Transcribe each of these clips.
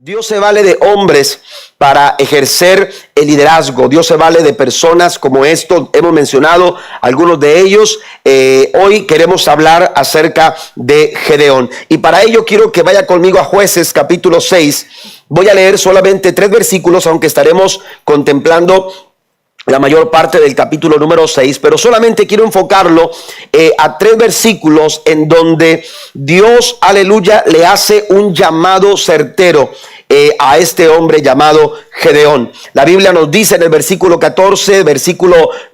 Dios se vale de hombres para ejercer el liderazgo. Dios se vale de personas como esto. Hemos mencionado algunos de ellos. Hoy queremos hablar acerca de Gedeón. Y para ello quiero que vaya conmigo a Jueces capítulo 6. Voy a leer solamente 3 versículos, aunque estaremos contemplando la mayor parte del capítulo número 6, pero solamente quiero enfocarlo a 3 versículos en donde Dios, aleluya, le hace un llamado certero a este hombre llamado Gedeón. La Biblia nos dice en el versículo 14,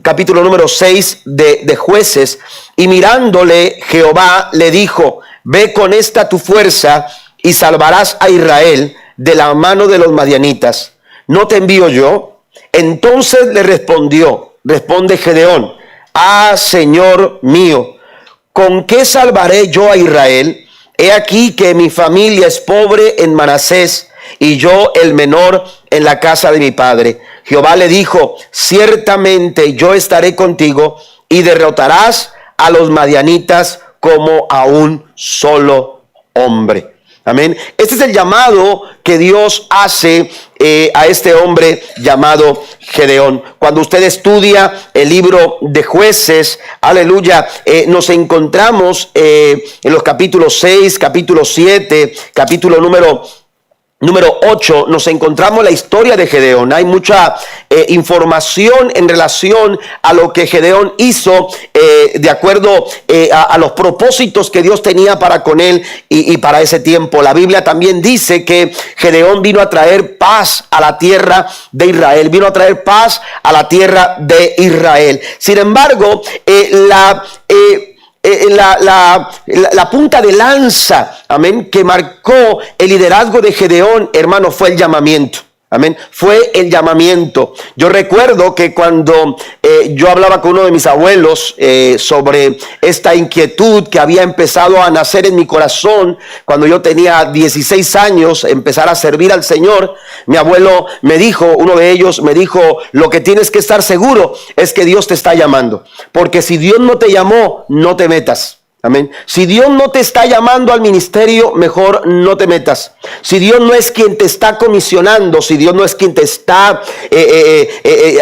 capítulo número 6 de Jueces: y mirándole Jehová le dijo, ve con esta tu fuerza y salvarás a Israel de la mano de los madianitas. ¿No te envío yo? Entonces le responde Gedeón: ah, Señor mío, ¿con qué salvaré yo a Israel? He aquí que mi familia es pobre en Manasés, y yo el menor en la casa de mi padre. Jehová le dijo: ciertamente yo estaré contigo, y derrotarás a los madianitas como a un solo hombre. Amén. Este es el llamado que Dios hace a este hombre llamado Gedeón. Cuando usted estudia el libro de Jueces, aleluya, nos encontramos en los capítulos 6, capítulo 7, capítulo número 8, nos encontramos la historia de Gedeón. Hay mucha información en relación a lo que Gedeón hizo de acuerdo a los propósitos que Dios tenía para con él y para ese tiempo. La Biblia también dice que Gedeón vino a traer paz a la tierra de Israel. Vino a traer paz a la tierra de Israel. Sin embargo, la punta de lanza, amén, que marcó el liderazgo de Gedeón, hermano, fue el llamamiento. Amén. Fue el llamamiento. Yo recuerdo que cuando yo hablaba con uno de mis abuelos sobre esta inquietud que había empezado a nacer en mi corazón cuando yo tenía 16 años, empezar a servir al Señor, mi abuelo me dijo, uno de ellos me dijo: lo que tienes que estar seguro es que Dios te está llamando, porque si Dios no te llamó, no te metas. Amén. Si Dios no te está llamando al ministerio, mejor no te metas. Si Dios no es quien te está comisionando, si Dios no es quien te está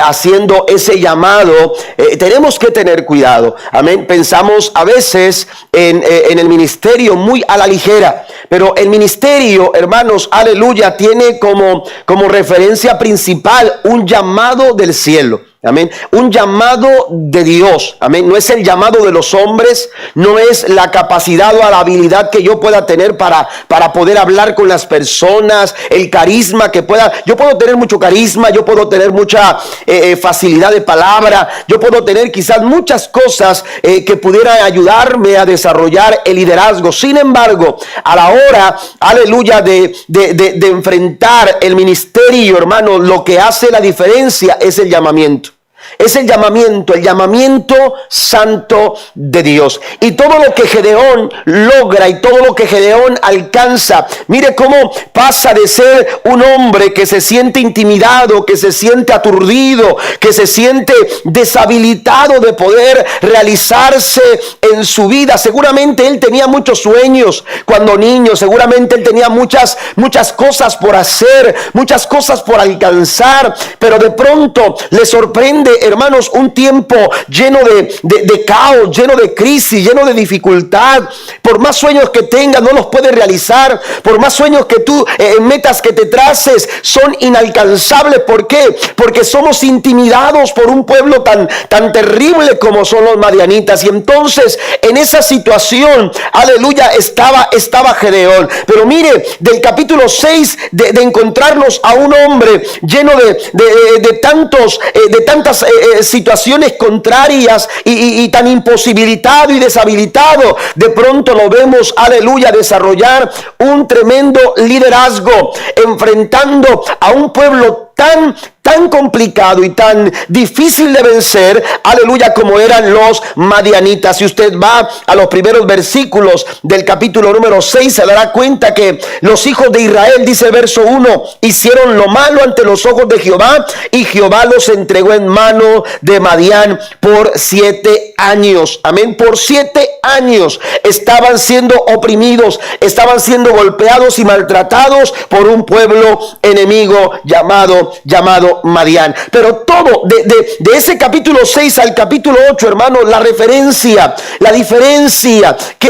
haciendo ese llamado, tenemos que tener cuidado. Amén. Pensamos a veces en el ministerio muy a la ligera, pero el ministerio, hermanos, aleluya, tiene como referencia principal un llamado del cielo. Amén. Un llamado de Dios. Amén. No es el llamado de los hombres, no es la capacidad o la habilidad que yo pueda tener para poder hablar con las personas, el carisma que pueda. Yo puedo tener mucho carisma, yo puedo tener mucha facilidad de palabra, yo puedo tener quizás muchas cosas que pudieran ayudarme a desarrollar el liderazgo. Sin embargo, a la hora, aleluya, de enfrentar el ministerio, hermano, lo que hace la diferencia es el llamamiento. Es el llamamiento santo de Dios. Y todo lo que Gedeón logra y todo lo que Gedeón alcanza, mire cómo pasa de ser un hombre que se siente intimidado, que se siente aturdido, que se siente deshabilitado de poder realizarse en su vida. Seguramente él tenía muchos sueños cuando niño, seguramente él tenía muchas cosas por hacer, muchas cosas por alcanzar, pero de pronto le sorprende, hermanos, un tiempo lleno de caos, lleno de crisis, lleno de dificultad. Por más sueños que tengas, no los puedes realizar. Por más sueños que tú metas que te traces, son inalcanzables. ¿Por qué? Porque somos intimidados por un pueblo tan terrible como son los madianitas. Y entonces, en esa situación, aleluya, estaba Gedeón. Pero mire, del capítulo 6, de encontrarnos a un hombre lleno de tantas situaciones contrarias y tan imposibilitado y deshabilitado, de pronto lo vemos, aleluya, desarrollar un tremendo liderazgo, enfrentando a un pueblo tan tan complicado y tan difícil de vencer, aleluya, como eran los madianitas. Si usted va a los primeros versículos del capítulo número 6, se dará cuenta que los hijos de Israel, dice el verso 1, hicieron lo malo ante los ojos de Jehová, y Jehová los entregó en mano de Madián por 7 años. Amén. Por 7 años estaban siendo oprimidos, estaban siendo golpeados y maltratados por un pueblo enemigo llamado Madián. Pero todo de ese capítulo 6 al capítulo 8, hermanos, la diferencia, que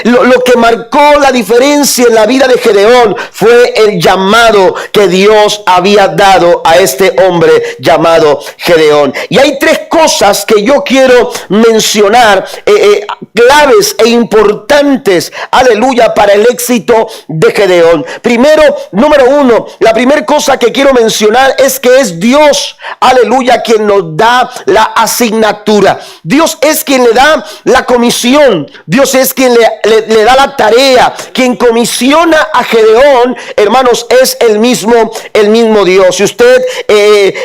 lo que marcó la diferencia en la vida de Gedeón fue el llamado que Dios había dado a este hombre llamado Gedeón. Y hay 3 cosas que yo quiero mencionar, claves e importantes, aleluya, para el éxito de Gedeón. Primero, número 1, la primera cosa que quiero mencionar es que es Dios, aleluya, quien nos da la asignatura. Dios es quien le da la comisión. Dios es quien le da la tarea. Quien comisiona a Gedeón, hermanos, es el mismo Dios. Si usted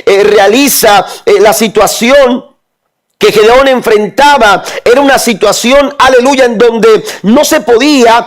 realiza la situación que Gedeón enfrentaba, era una situación, aleluya, en donde no se podía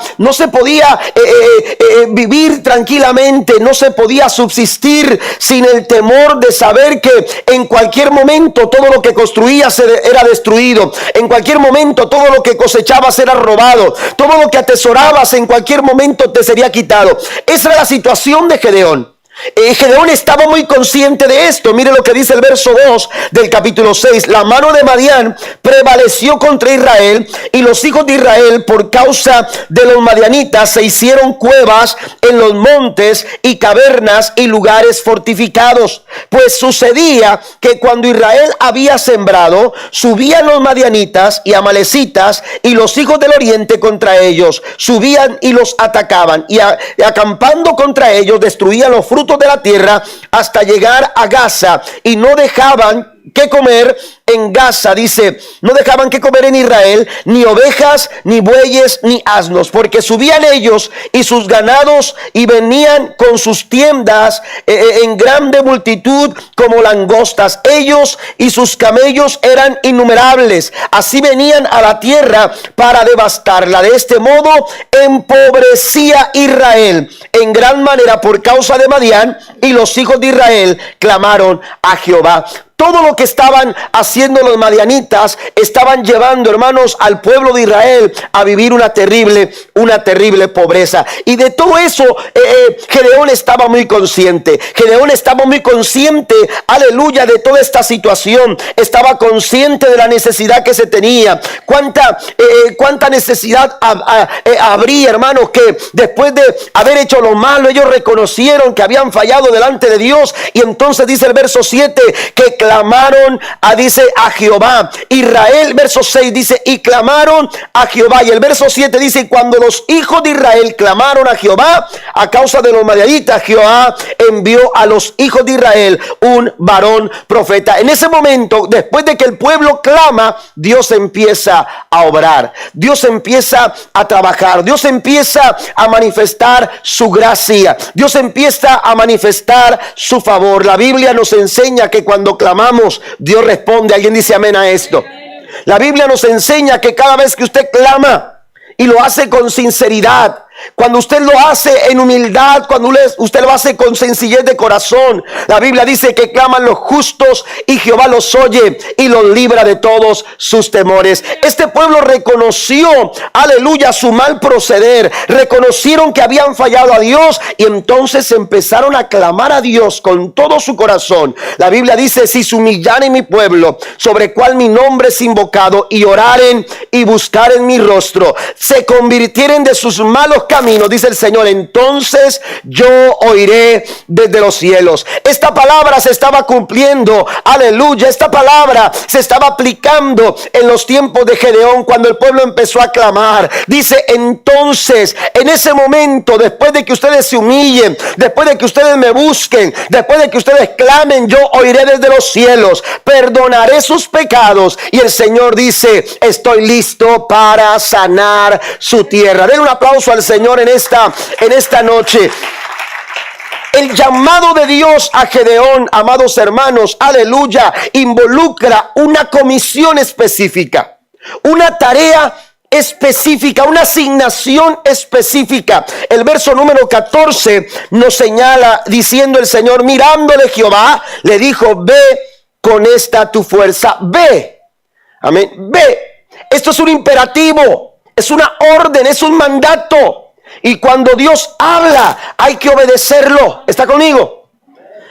vivir tranquilamente, no se podía subsistir sin el temor de saber que en cualquier momento todo lo que construías era destruido, en cualquier momento todo lo que cosechabas era robado, todo lo que atesorabas en cualquier momento te sería quitado. Esa era la situación de Gedeón. Gedeón estaba muy consciente de esto. Mire lo que dice el verso 2 del capítulo 6. La mano de Madián prevaleció contra Israel, y los hijos de Israel, por causa de los madianitas, se hicieron cuevas en los montes y cavernas y lugares fortificados. Pues sucedía que cuando Israel había sembrado, subían los madianitas y amalecitas y los hijos del oriente contra ellos, subían y los atacaban, y acampando contra ellos destruían los frutos de la tierra hasta llegar a Gaza, y no dejaban que comer en Gaza, dice, no dejaban que comer en Israel ni ovejas, ni bueyes, ni asnos, porque subían ellos y sus ganados y venían con sus tiendas en grande multitud como langostas. Ellos y sus camellos eran innumerables, así venían a la tierra para devastarla. De este modo empobrecía Israel en gran manera por causa de Madián, y los hijos de Israel clamaron a Jehová. Todo lo que estaban haciendo los madianitas estaban llevando, hermanos, al pueblo de Israel a vivir una terrible pobreza. Y de todo eso Gedeón estaba muy consciente. Gedeón estaba muy consciente, aleluya, de toda esta situación. Estaba consciente de la necesidad que se tenía. Cuánta necesidad habría, hermanos, que después de haber hecho lo malo, ellos reconocieron que habían fallado delante de Dios. Y entonces dice el verso 7 que clamaron a Jehová. Israel, verso 6 dice, y clamaron a Jehová. Y el verso 7 dice, cuando los hijos de Israel clamaron a Jehová a causa de los madianitas, Jehová envió a los hijos de Israel un varón profeta. En ese momento, después de que el pueblo clama, Dios empieza a obrar, Dios empieza a trabajar, Dios empieza a manifestar su gracia, Dios empieza a manifestar su favor. La Biblia nos enseña que cuando clamamos, Dios responde. ¿Alguien dice amén a esto? La Biblia nos enseña que cada vez que usted clama y lo hace con sinceridad, cuando usted lo hace en humildad, cuando usted lo hace con sencillez de corazón, la Biblia dice que claman los justos y Jehová los oye y los libra de todos sus temores. Este pueblo reconoció, aleluya, su mal proceder, reconocieron que habían fallado a Dios, y entonces empezaron a clamar a Dios con todo su corazón. La Biblia dice, si se humillaren mi pueblo, sobre cual mi nombre es invocado, y oraren y buscaren mi rostro, se convirtieren de sus malos caminos, dice el Señor, entonces yo oiré desde los cielos. Esta palabra se estaba cumpliendo, aleluya, esta palabra se estaba aplicando en los tiempos de Gedeón, cuando el pueblo empezó a clamar. Dice, entonces, en ese momento, después de que ustedes se humillen, después de que ustedes me busquen, después de que ustedes clamen, yo oiré desde los cielos, perdonaré sus pecados. Y el Señor dice, estoy listo para sanar su tierra. Den un aplauso al Señor en esta noche. El llamado de Dios a Gedeón, amados hermanos, aleluya, involucra una comisión específica, una tarea específica, una asignación específica. El verso número 14 nos señala diciendo el Señor, mirándole Jehová, le dijo, ve con esta tu fuerza, ve. Amén, ve. Esto es un imperativo, es una orden, es un mandato. Y cuando Dios habla, hay que obedecerlo. ¿Está conmigo?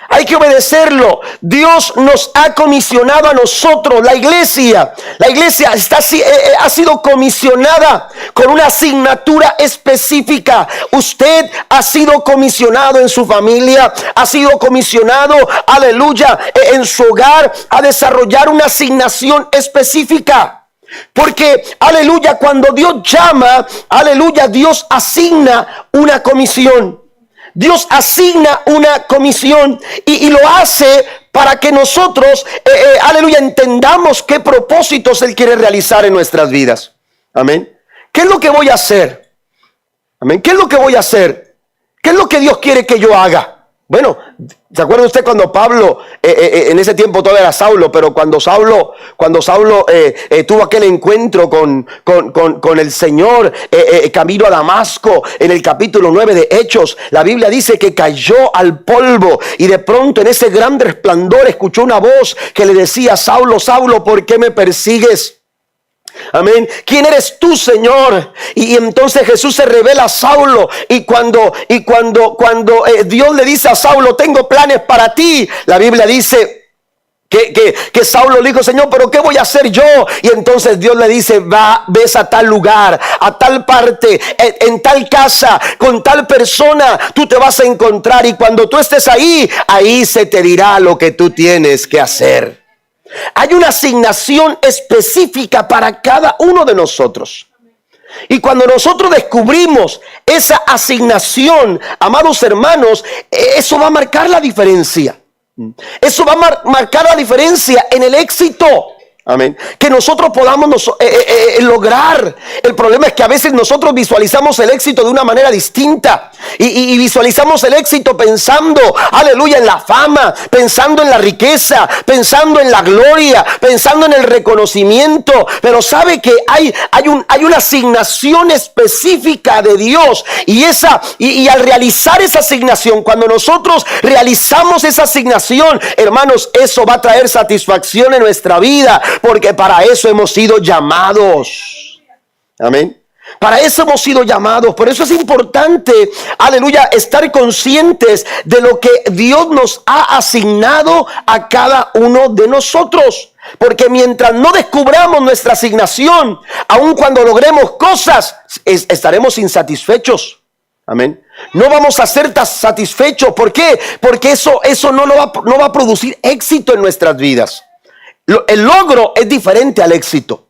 Hay que obedecerlo. Dios nos ha comisionado a nosotros, la iglesia. La iglesia ha sido comisionada con una asignatura específica. Usted ha sido comisionado en su familia, ha sido comisionado, aleluya, en su hogar a desarrollar una asignación específica. Porque, aleluya, cuando Dios llama, aleluya, Dios asigna una comisión. Dios asigna una comisión y lo hace para que nosotros, aleluya, entendamos qué propósitos Él quiere realizar en nuestras vidas. Amén. ¿Qué es lo que voy a hacer? Amén. ¿Qué es lo que voy a hacer? ¿Qué es lo que Dios quiere que yo haga? Bueno, ¿se acuerda usted cuando Pablo, en ese tiempo todavía era Saulo, pero cuando Saulo tuvo aquel encuentro con el Señor, camino a Damasco, en el capítulo 9 de Hechos, la Biblia dice que cayó al polvo y de pronto en ese gran resplandor escuchó una voz que le decía, Saulo, Saulo, ¿por qué me persigues? Amén. ¿Quién eres tú, Señor? Y entonces Jesús se revela a Saulo. Y cuando Dios le dice a Saulo, tengo planes para ti, la Biblia dice que Saulo le dijo, Señor, ¿pero qué voy a hacer yo? Y entonces Dios le dice, ves a tal lugar, a tal parte, en tal casa, con tal persona, tú te vas a encontrar. Y cuando tú estés ahí se te dirá lo que tú tienes que hacer. Hay una asignación específica para cada uno de nosotros. Y cuando nosotros descubrimos esa asignación, amados hermanos, eso va a marcar la diferencia. Eso va a marcar la diferencia en el éxito. Amén. Que nosotros podamos lograr. El problema es que a veces nosotros visualizamos el éxito de una manera distinta. Y visualizamos el éxito pensando, aleluya, en la fama, pensando en la riqueza, pensando en la gloria, pensando en el reconocimiento. Pero sabe que hay una asignación específica de Dios. Y al realizar esa asignación, cuando nosotros realizamos esa asignación, hermanos, eso va a traer satisfacción en nuestra vida. Porque para eso hemos sido llamados. Amén. Para eso hemos sido llamados. Por eso es importante, aleluya, estar conscientes de lo que Dios nos ha asignado a cada uno de nosotros. Porque mientras no descubramos nuestra asignación, aun cuando logremos cosas, estaremos insatisfechos. Amén. No vamos a ser tan satisfechos. ¿Por qué? Porque eso no va a producir éxito en nuestras vidas. El logro es diferente al éxito.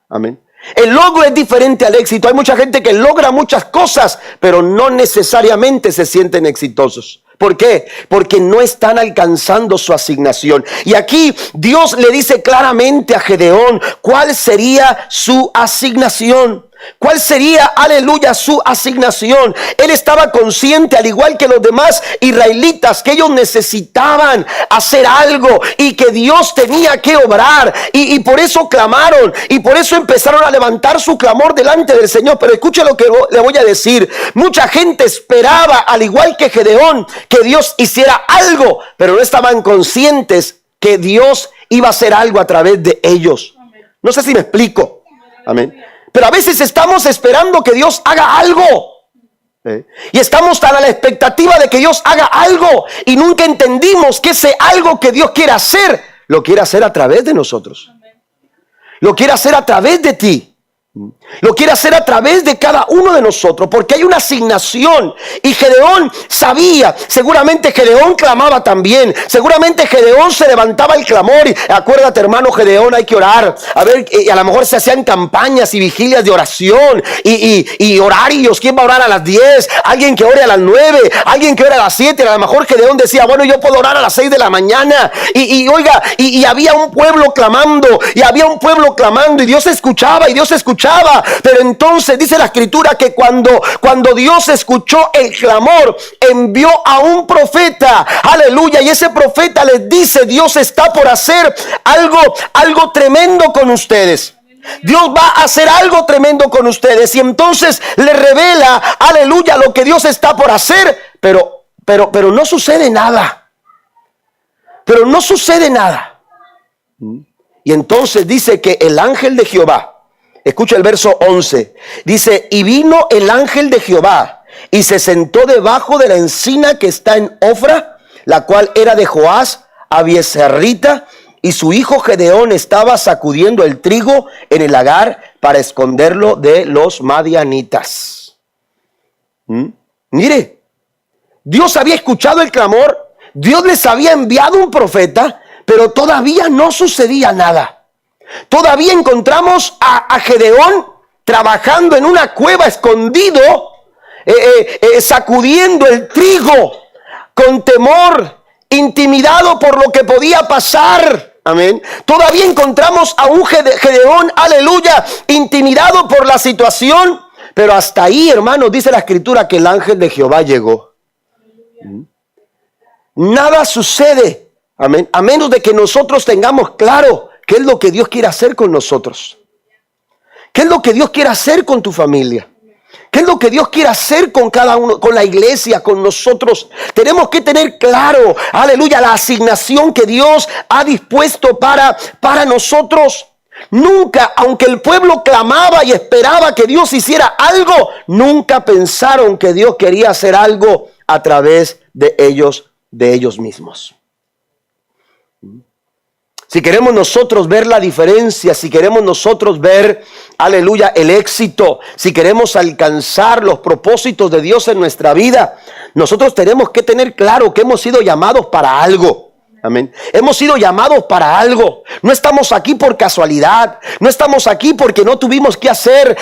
Amén. El logro es diferente al éxito. Hay mucha gente que logra muchas cosas, pero no necesariamente se sienten exitosos. ¿Por qué? Porque no están alcanzando su asignación. Y aquí Dios le dice claramente a Gedeón cuál sería su asignación. ¿Cuál sería, aleluya, su asignación? Él estaba consciente, al igual que los demás israelitas, que ellos necesitaban hacer algo y que Dios tenía que obrar. Y por eso clamaron y por eso empezaron a levantar su clamor delante del Señor. Pero escuche lo que le voy a decir. Mucha gente esperaba, al igual que Gedeón, que Dios hiciera algo, pero no estaban conscientes que Dios iba a hacer algo a través de ellos. No sé si me explico. Amén. Pero a veces estamos esperando que Dios haga algo. Y estamos tan a la expectativa de que Dios haga algo. Y nunca entendimos que ese algo que Dios quiere hacer, lo quiere hacer a través de nosotros. Lo quiere hacer a través de ti. Lo quiere hacer a través de cada uno de nosotros, porque hay una asignación. Y Gedeón sabía, seguramente Gedeón clamaba también, seguramente Gedeón se levantaba el clamor. Y acuérdate, hermano, Gedeón, hay que orar. A ver, a lo mejor se hacían campañas y vigilias de oración y horarios. ¿Quién va a orar a las 10? Alguien que ore a las 9, alguien que ore a las 7. A lo mejor Gedeón decía, bueno, yo puedo orar a las 6 de la mañana. Y había un pueblo clamando, y había un pueblo clamando, y Dios escuchaba, y Dios escuchaba. nada. Pero entonces dice la escritura que cuando Dios escuchó el clamor, envió a un profeta, aleluya, y ese profeta les dice: Dios está por hacer algo tremendo con ustedes. Dios va a hacer algo tremendo con ustedes. Y entonces le revela, aleluya, lo que Dios está por hacer. Pero no sucede nada. Pero no sucede nada. Y entonces dice que el ángel de Jehová, escucha el verso 11, dice: y vino el ángel de Jehová y se sentó debajo de la encina que está en Ofra, la cual era de Joás Abiezerrita, y su hijo Gedeón estaba sacudiendo el trigo en el lagar para esconderlo de los madianitas. Mire, Dios había escuchado el clamor, Dios les había enviado un profeta, pero todavía no sucedía nada. Todavía encontramos a Gedeón trabajando en una cueva escondido, sacudiendo el trigo con temor, intimidado por lo que podía pasar. Amén. Todavía encontramos a un Gedeón, aleluya, intimidado por la situación. Pero hasta ahí, hermanos, dice la escritura que el ángel de Jehová llegó. Nada sucede, amén, a menos de que nosotros tengamos claro qué es lo que Dios quiere hacer con nosotros. ¿Qué es lo que Dios quiere hacer con tu familia? ¿Qué es lo que Dios quiere hacer con cada uno, con la iglesia, con nosotros? Tenemos que tener claro, aleluya, la asignación que Dios ha dispuesto para nosotros. Nunca, aunque el pueblo clamaba y esperaba que Dios hiciera algo, nunca pensaron que Dios quería hacer algo a través de ellos mismos. Si queremos nosotros ver la diferencia, si queremos nosotros ver, aleluya, el éxito, si queremos alcanzar los propósitos de Dios en nuestra vida, nosotros tenemos que tener claro que hemos sido llamados para algo. Amén. Hemos sido llamados para algo. No estamos aquí por casualidad. No estamos aquí porque no tuvimos que hacer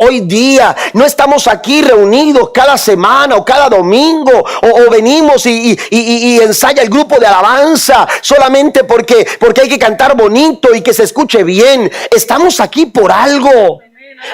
hoy día. No estamos aquí reunidos cada semana o cada domingo. O venimos y ensaya el grupo de alabanza solamente porque hay que cantar bonito y que se escuche bien. Estamos aquí por algo.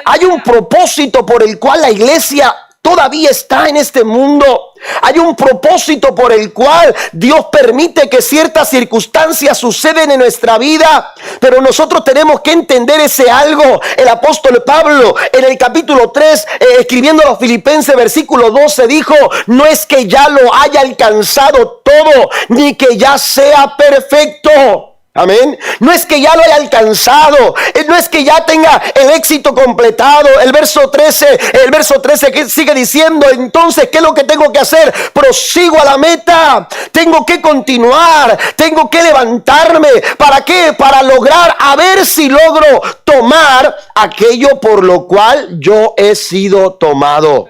Hay un propósito por el cual la iglesia todavía está en este mundo. Hay un propósito por el cual Dios permite que ciertas circunstancias suceden en nuestra vida, pero nosotros tenemos que entender ese algo. El apóstol Pablo en el capítulo 3, escribiendo a los Filipenses, versículo 12, dijo: no es que ya lo haya alcanzado todo, ni que ya sea perfecto. Amén. No es que ya lo haya alcanzado, no es que ya tenga el éxito completado. El verso 13 que sigue diciendo: entonces, ¿qué es lo que tengo que hacer? Prosigo a la meta. Tengo que continuar, tengo que levantarme. ¿Para qué? Para lograr, a ver si logro tomar aquello por lo cual yo he sido tomado.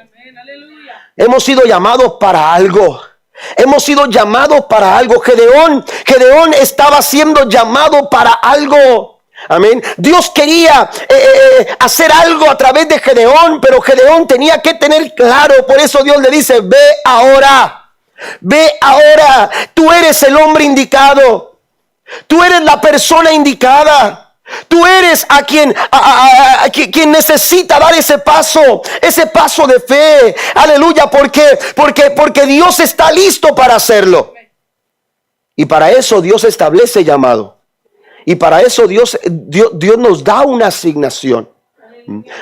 Hemos sido llamados para algo. Hemos sido llamados para algo. Gedeón estaba siendo llamado para algo. Amén. Dios quería hacer algo a través de Gedeón, pero Gedeón tenía que tener claro. Por eso Dios le dice: ve ahora. Ve ahora. Tú eres el hombre indicado. Tú eres la persona indicada. Tú eres a quien necesita dar ese paso de fe. Aleluya, porque Dios está listo para hacerlo. Y para eso Dios establece llamado. Y para eso Dios nos da una asignación.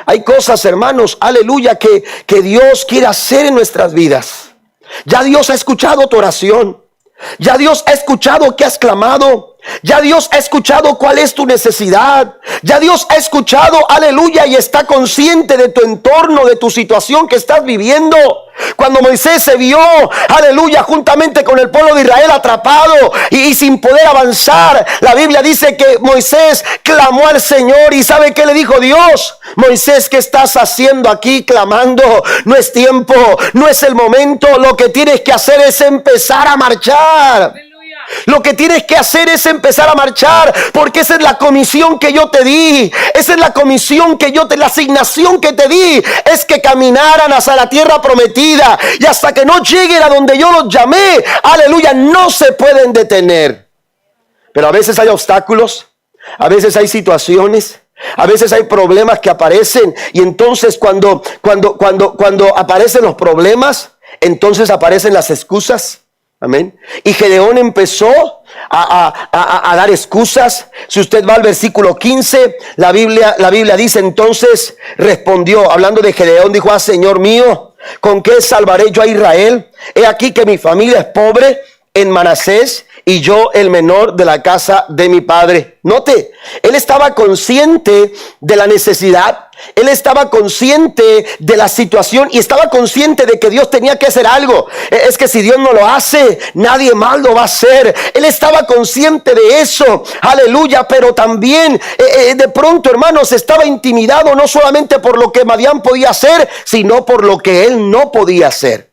Hay cosas, hermanos, aleluya, que Dios quiere hacer en nuestras vidas. Ya Dios ha escuchado tu oración. Ya Dios ha escuchado que has clamado. Ya Dios ha escuchado cuál es tu necesidad. Ya Dios ha escuchado, aleluya, y está consciente de tu entorno, de tu situación que estás viviendo. Cuando Moisés se vio, aleluya, juntamente con el pueblo de Israel atrapado y sin poder avanzar, la Biblia dice que Moisés clamó al Señor. ¿Y sabe qué le dijo Dios? Moisés, ¿qué estás haciendo aquí clamando? No es tiempo, no es el momento. Lo que tienes que hacer es empezar a marchar. Lo que tienes que hacer es empezar a marchar, porque esa es la comisión que yo te di. Esa es la comisión la asignación que te di, es que caminaran hacia la tierra prometida, y hasta que no lleguen a donde yo los llamé, aleluya, no se pueden detener. Pero a veces hay obstáculos, a veces hay situaciones, A veces hay problemas que aparecen y entonces cuando aparecen los problemas, entonces aparecen las excusas. Amén. Y Gedeón empezó a dar excusas. Si usted va al versículo 15, la Biblia dice: entonces respondió, hablando de Gedeón, dijo: ah, Señor mío, ¿con qué salvaré yo a Israel? He aquí que mi familia es pobre en Manasés y yo el menor de la casa de mi padre. Note, él estaba consciente de la necesidad, él estaba consciente de la situación y estaba consciente de que Dios tenía que hacer algo. Es que si Dios no lo hace, nadie más lo va a hacer. Él estaba consciente de eso, aleluya, pero también de pronto, hermanos, estaba intimidado no solamente por lo que Madián podía hacer, sino por lo que él no podía hacer.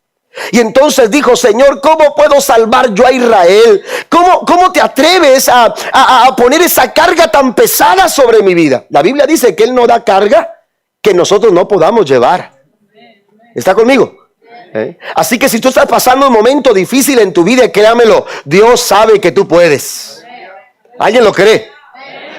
Y entonces dijo: Señor, ¿cómo puedo salvar yo a Israel? ¿Cómo te atreves a poner esa carga tan pesada sobre mi vida? La Biblia dice que Él no da carga que nosotros no podamos llevar. ¿Está conmigo? Así que si tú estás pasando un momento difícil en tu vida, créamelo, Dios sabe que tú puedes. ¿Alguien lo cree?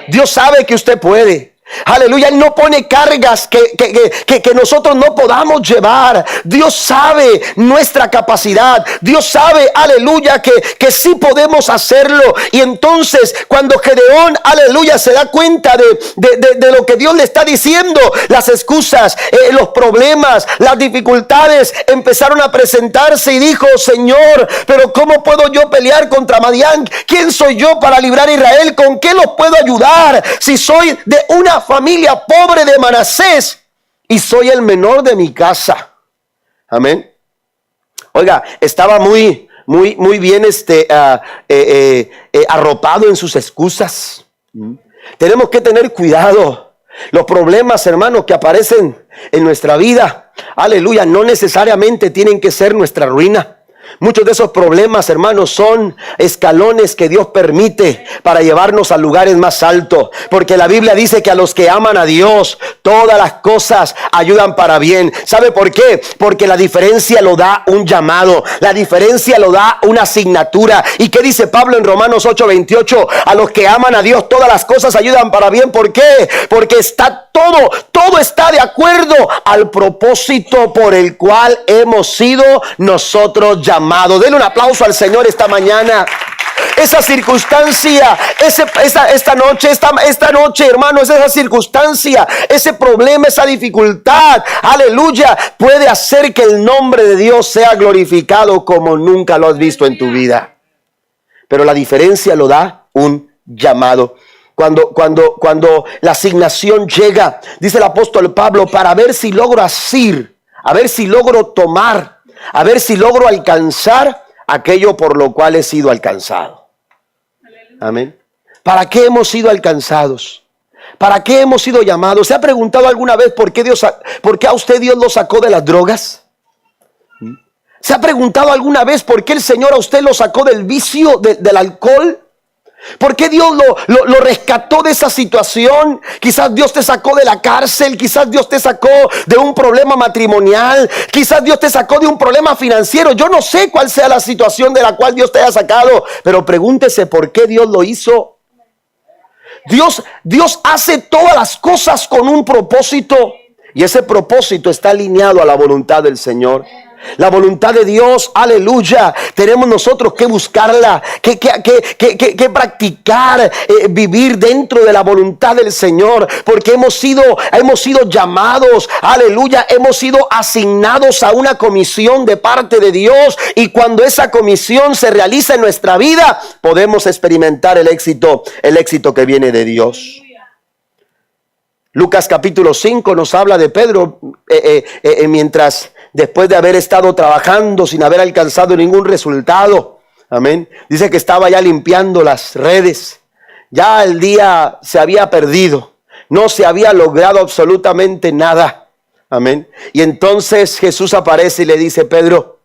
Dios sabe que usted puede. Aleluya, Él no pone cargas que nosotros no podamos llevar. Dios sabe nuestra capacidad. Dios sabe, aleluya, que sí podemos hacerlo. Y entonces cuando Gedeón, aleluya, se da cuenta de lo que Dios le está diciendo, las excusas, los problemas, las dificultades empezaron a presentarse y dijo: Señor, pero ¿cómo puedo yo pelear contra Madián? ¿Quién soy yo para librar a Israel? ¿Con qué los puedo ayudar si soy de una familia pobre de Manasés y soy el menor de mi casa? Amén. Oiga, estaba muy bien arropado en sus excusas. Tenemos que tener cuidado. Los problemas, hermanos, que aparecen en nuestra vida, aleluya, no necesariamente tienen que ser nuestra ruina. Muchos de esos problemas, hermanos, son escalones que Dios permite para llevarnos a lugares más altos. Porque la Biblia dice que a los que aman a Dios, todas las cosas ayudan para bien. ¿Sabe por qué? Porque la diferencia lo da un llamado. La diferencia lo da una asignatura. ¿Y qué dice Pablo en Romanos 8:28? A los que aman a Dios, todas las cosas ayudan para bien. ¿Por qué? Porque está todo está de acuerdo al propósito por el cual hemos sido nosotros llamados. Denle un aplauso al Señor esta mañana. Esa circunstancia, esta noche, hermanos, esa circunstancia, ese problema, esa dificultad, aleluya, puede hacer que el nombre de Dios sea glorificado como nunca lo has visto en tu vida. Pero la diferencia lo da un llamado. Cuando la asignación llega, dice el apóstol Pablo, para ver si logro asir, a ver si logro tomar, a ver si logro alcanzar aquello por lo cual he sido alcanzado. Amén. ¿Para qué hemos sido alcanzados? ¿Para qué hemos sido llamados? ¿Se ha preguntado alguna vez por qué a usted Dios lo sacó de las drogas? ¿Se ha preguntado alguna vez por qué el Señor a usted lo sacó del vicio del alcohol? ¿Por qué Dios lo rescató de esa situación? Quizás Dios te sacó de la cárcel, quizás Dios te sacó de un problema matrimonial, quizás Dios te sacó de un problema financiero. Yo no sé cuál sea la situación de la cual Dios te haya sacado, pero pregúntese por qué Dios lo hizo. Dios hace todas las cosas con un propósito y ese propósito está alineado a la voluntad del Señor. La voluntad de Dios, aleluya, tenemos nosotros que buscarla, que practicar, vivir dentro de la voluntad del Señor, porque hemos sido llamados, aleluya, hemos sido asignados a una comisión de parte de Dios, y cuando esa comisión se realiza en nuestra vida, podemos experimentar el éxito que viene de Dios. Lucas capítulo 5 nos habla de Pedro mientras después de haber estado trabajando sin haber alcanzado ningún resultado, amén, dice que estaba ya limpiando las redes. Ya el día se había perdido, no se había logrado absolutamente nada, amén. Y entonces Jesús aparece y le dice: Pedro,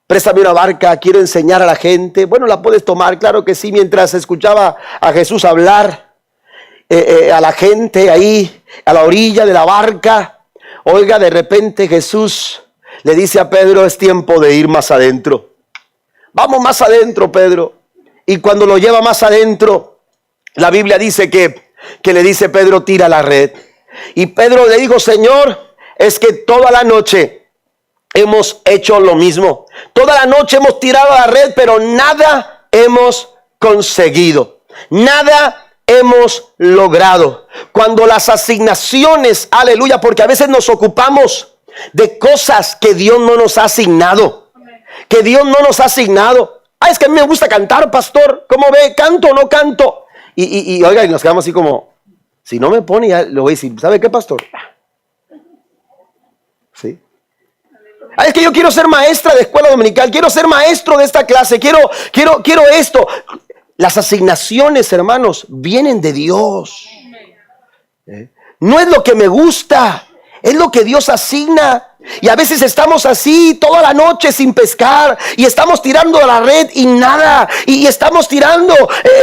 préstame una barca, quiero enseñar a la gente. Bueno, la puedes tomar, claro que sí. Mientras escuchaba a Jesús hablar a la gente ahí a la orilla de la barca, oiga, de repente Jesús le dice a Pedro: es tiempo de ir más adentro. Vamos más adentro, Pedro. Y cuando lo lleva más adentro, la Biblia dice que que le dice: Pedro, tira la red. Y Pedro le dijo: Señor, es que toda la noche hemos hecho lo mismo. Toda la noche hemos tirado la red, pero nada hemos conseguido. Nada hemos logrado. Cuando las asignaciones, aleluya, porque a veces nos ocupamos de cosas que Dios no nos ha asignado. Que Dios no nos ha asignado. Es que a mí me gusta cantar, pastor. ¿Cómo ve? ¿Canto o no canto? Y oiga, y nos quedamos así como, si no me pone, ya lo voy a decir. ¿Sabe qué, pastor? ¿Sí? Es que yo quiero ser maestra de escuela dominical. Quiero ser maestro de esta clase. Quiero esto. Las asignaciones, hermanos, vienen de Dios. No es lo que me gusta, es lo que Dios asigna. Y a veces estamos así toda la noche sin pescar, y estamos tirando la red y nada, y estamos tirando,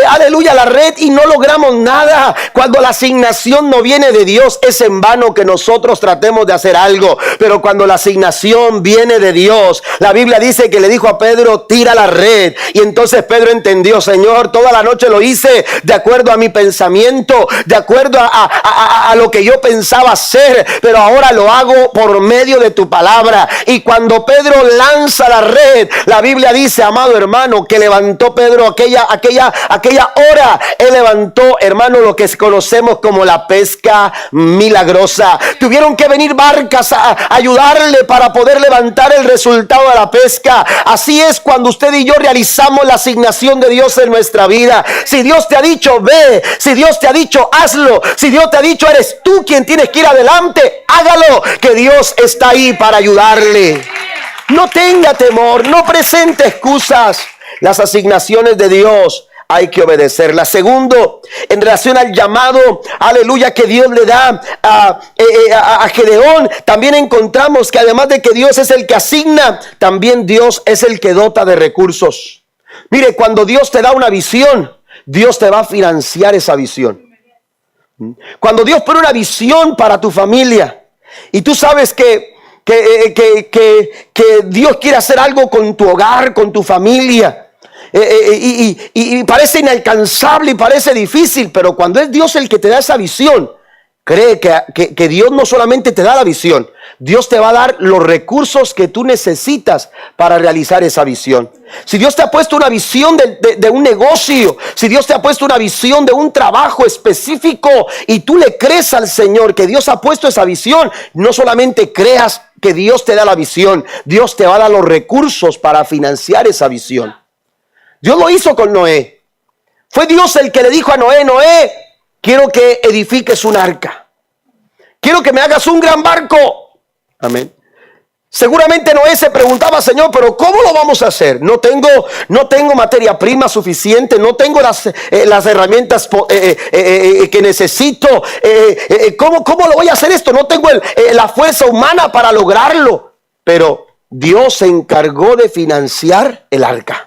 aleluya, la red y no logramos nada. Cuando la asignación no viene de Dios, es en vano que nosotros tratemos de hacer algo. Pero cuando la asignación viene de Dios, la Biblia dice que le dijo a Pedro: tira la red. Y entonces Pedro entendió: Señor, toda la noche lo hice de acuerdo a mi pensamiento, de acuerdo a lo que yo pensaba hacer, pero ahora lo hago por medio de tu palabra. Y cuando Pedro lanza la red, la Biblia dice, amado hermano, que levantó Pedro aquella hora. Él levantó, hermano, lo que conocemos como la pesca milagrosa. Tuvieron que venir barcas a ayudarle para poder levantar el resultado de la pesca. Así es cuando usted y yo realizamos la asignación de Dios en nuestra vida. Si Dios te ha dicho ve, si Dios te ha dicho hazlo, si Dios te ha dicho eres tú quien tienes que ir adelante, hágalo, que Dios está ahí para ayudarle. No tenga temor, no presente excusas. Las asignaciones de Dios hay que obedecerlas. Segundo, en relación al llamado, aleluya, que Dios le da a Gedeón, también encontramos que además de que Dios es el que asigna, también Dios es el que dota de recursos. Mire, cuando Dios te da una visión, Dios te va a financiar esa visión. Cuando Dios pone una visión para tu familia y tú sabes que Dios quiere hacer algo con tu hogar, con tu familia, y parece inalcanzable y parece difícil, pero cuando es Dios el que te da esa visión, cree que Dios no solamente te da la visión, Dios te va a dar los recursos que tú necesitas para realizar esa visión. Si Dios te ha puesto una visión de un negocio, si Dios te ha puesto una visión de un trabajo específico y tú le crees al Señor que Dios ha puesto esa visión, no solamente creas que Dios te da la visión, Dios te va a dar los recursos para financiar esa visión. Dios lo hizo con Noé. Fue Dios el que le dijo a Noé: Noé, quiero que edifiques un arca. Quiero que me hagas un gran barco. Amén. Seguramente Noé se preguntaba: Señor, pero ¿cómo lo vamos a hacer? No tengo materia prima suficiente, no tengo las herramientas que necesito. ¿Cómo lo voy a hacer esto? No tengo la fuerza humana para lograrlo. Pero Dios se encargó de financiar el arca.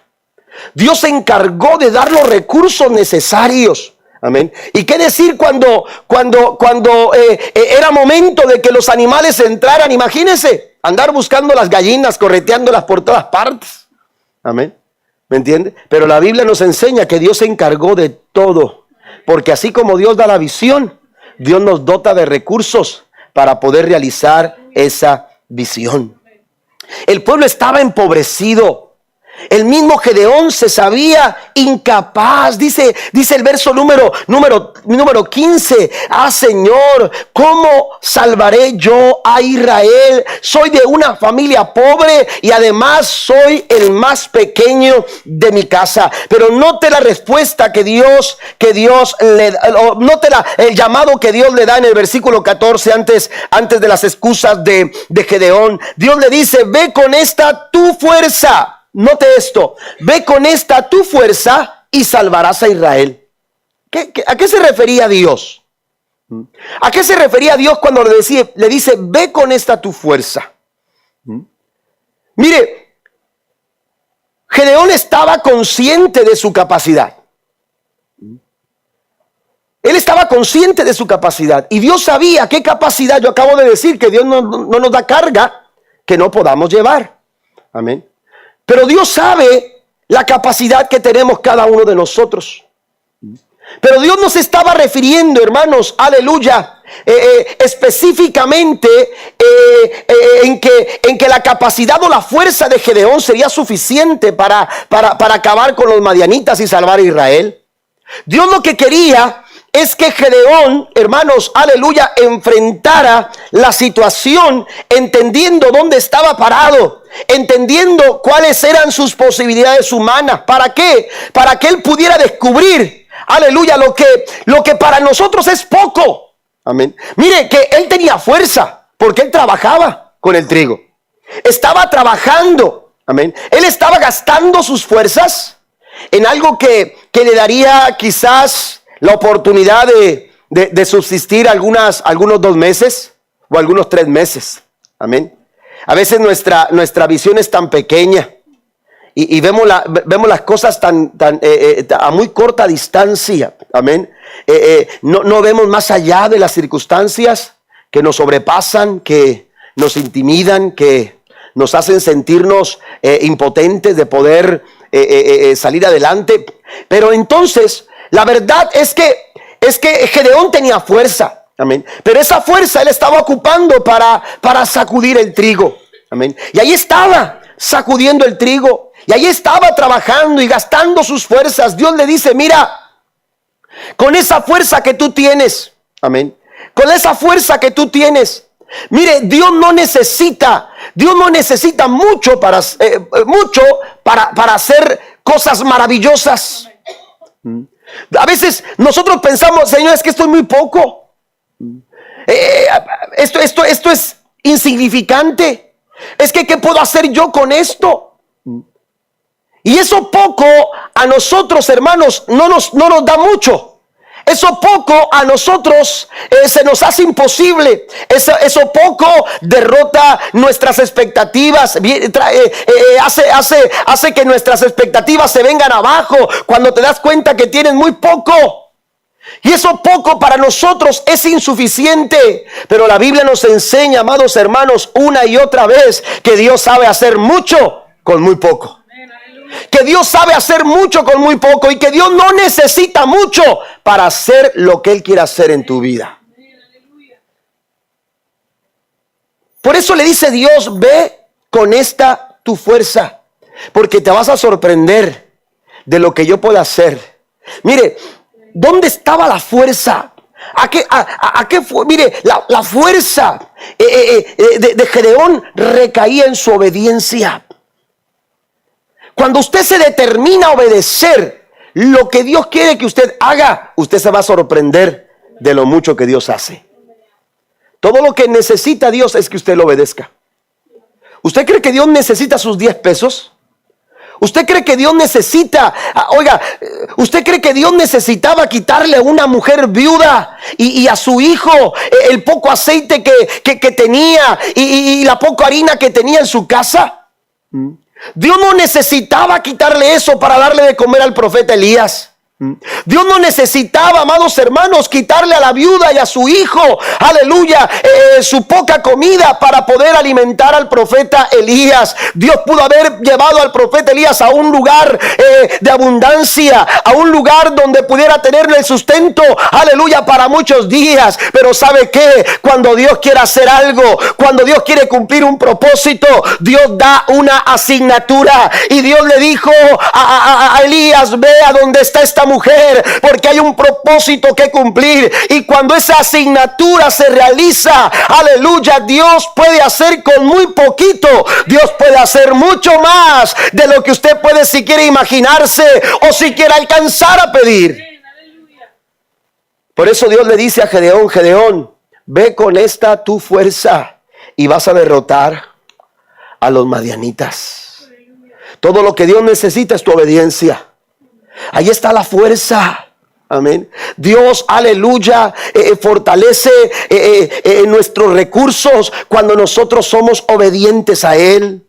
Dios se encargó de dar los recursos necesarios. Amén. ¿Y qué decir cuando era momento de que los animales entraran? Imagínense, andar buscando las gallinas, correteándolas por todas partes. Amén. ¿Me entiende? Pero la Biblia nos enseña que Dios se encargó de todo. Porque así como Dios da la visión, Dios nos dota de recursos para poder realizar esa visión. El pueblo estaba empobrecido. El mismo Gedeón se sabía incapaz. Dice el verso número 15. Señor, ¿cómo salvaré yo a Israel? Soy de una familia pobre y además soy el más pequeño de mi casa. Pero note la respuesta que Dios le da. Note el llamado que Dios le da en el versículo 14, antes de las excusas de Gedeón. Dios le dice: ve con esta tu fuerza. Note esto: ve con esta tu fuerza y salvarás a Israel. ¿A qué se refería Dios? ¿A qué se refería Dios cuando le dice ve con esta tu fuerza? Mire, Gedeón estaba consciente de su capacidad. Él estaba consciente de su capacidad y Dios sabía qué capacidad. Yo acabo de decir que Dios no nos da carga que no podamos llevar. Amén. Pero Dios sabe la capacidad que tenemos cada uno de nosotros. Pero Dios nos estaba refiriendo, hermanos, aleluya, específicamente en que la capacidad o la fuerza de Gedeón sería suficiente para acabar con los madianitas y salvar a Israel. Dios lo que quería es que Gedeón, hermanos, aleluya, enfrentara la situación entendiendo dónde estaba parado, entendiendo cuáles eran sus posibilidades humanas. ¿Para qué? Para que él pudiera descubrir, aleluya, lo que para nosotros es poco. Amén. Mire que él tenía fuerza porque él trabajaba con el trigo. Estaba trabajando. Amén. Él estaba gastando sus fuerzas en algo que le daría quizás la oportunidad de subsistir algunos 2 meses o algunos 3 meses. Amén. A veces nuestra visión es tan pequeña y vemos las cosas a muy corta distancia. Amén. No vemos más allá de las circunstancias que nos sobrepasan, que nos intimidan, que nos hacen sentirnos impotentes de poder salir adelante. Pero entonces la verdad es que Gedeón tenía fuerza. Amén. Pero esa fuerza él estaba ocupando para sacudir el trigo. Amén. Y ahí estaba sacudiendo el trigo. Y ahí estaba trabajando y gastando sus fuerzas. Dios le dice, mira, con esa fuerza que tú tienes, amén, con esa fuerza que tú tienes, mire, Dios no necesita mucho para hacer cosas maravillosas. A veces nosotros pensamos, Señor, es que esto es muy poco. Esto es insignificante. Es que ¿qué puedo hacer yo con esto? Y eso poco a nosotros, hermanos, no nos da mucho. Eso poco a nosotros se nos hace imposible. Eso poco derrota nuestras expectativas. Hace que nuestras expectativas se vengan abajo cuando te das cuenta que tienes muy poco. Y eso poco para nosotros es insuficiente. Pero la Biblia nos enseña, amados hermanos, una y otra vez que Dios sabe hacer mucho con muy poco. Que Dios sabe hacer mucho con muy poco y que Dios no necesita mucho para hacer lo que Él quiere hacer en tu vida. Por eso le dice Dios, ve con esta tu fuerza, porque te vas a sorprender de lo que yo puedo hacer. Mire, ¿dónde estaba la fuerza? ¿A qué fue? Mire, la fuerza de Gedeón recaía en su obediencia. Cuando usted se determina a obedecer lo que Dios quiere que usted haga, usted se va a sorprender de lo mucho que Dios hace. Todo lo que necesita Dios es que usted lo obedezca. ¿Usted cree que Dios necesita sus 10 pesos? ¿Usted cree que Dios necesita, usted cree que Dios necesitaba quitarle a una mujer viuda y a su hijo el poco aceite que tenía y la poca harina que tenía en su casa? Dios no necesitaba quitarle eso para darle de comer al profeta Elías. Dios no necesitaba, amados hermanos, quitarle a la viuda y a su hijo, aleluya, su poca comida para poder alimentar al profeta Elías. Dios pudo haber llevado al profeta Elías a un lugar de abundancia, a un lugar donde pudiera tener el sustento, aleluya, para muchos días. Pero ¿sabe qué? Cuando Dios quiere hacer algo, cuando Dios quiere cumplir un propósito, Dios da una asignatura. Y Dios le dijo a Elías, ve a donde está esta mujer, porque hay un propósito que cumplir. Y cuando esa asignatura se realiza, aleluya, Dios puede hacer con muy poquito. Dios puede hacer mucho más de lo que usted puede siquiera imaginarse o siquiera alcanzar a pedir. Por eso Dios le dice a Gedeón, Gedeón, ve con esta tu fuerza y vas a derrotar a los madianitas. Todo lo que Dios necesita es tu obediencia. Ahí está la fuerza. Amén. Dios, aleluya, fortalece nuestros recursos cuando nosotros somos obedientes a Él.